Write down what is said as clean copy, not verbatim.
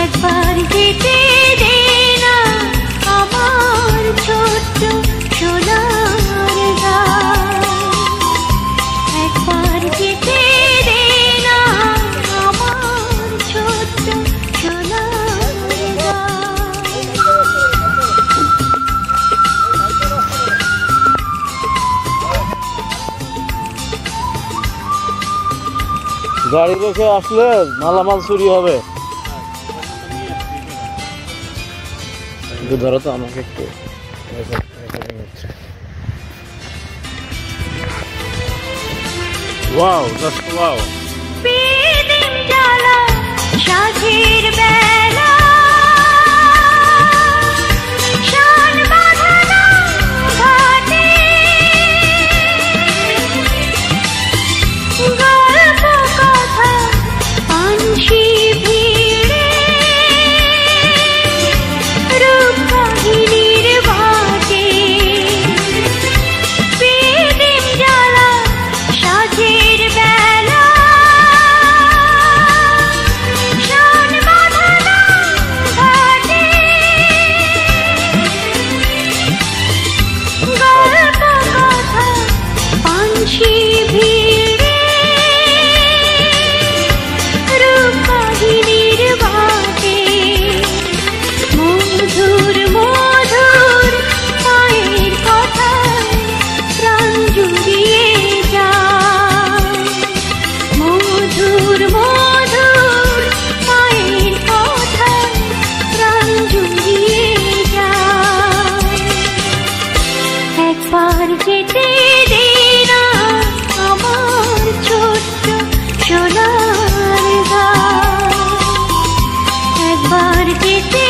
একবার যেতে দে না আমার ছোট্ট সোনার গাঁ। একবার যেতে দে না আমার ছোট্ট সোনার গাঁ। গাড়ি রেখে আসলে মালামাল চুরি হবে। ধরো তো আমাকে একটু। Wow, just wow. বেদিন জ্বালা সাঁঝের বেলা, শান বাঁধানো ঘাটে, গল্প কথা পানসি ভিড়ে, রূপকাহিনীর বাটে। বেদিন জ্বালা সাঁঝের বেলা, শান বাঁধানো ঘাটে, গল্প কথা পানসি ভিড়ে, রূপকাহিনীর বাটে। মধুর মধুর মায়ের কথায় প্রাণ জুড়িয়ে যায়। মধুর মধুর মায়ের কথায় প্রাণ জুড়িয়ে যায়। একবার যেতে দে না আমার ছোট্ট সোনার গাঁ। একবার যেতে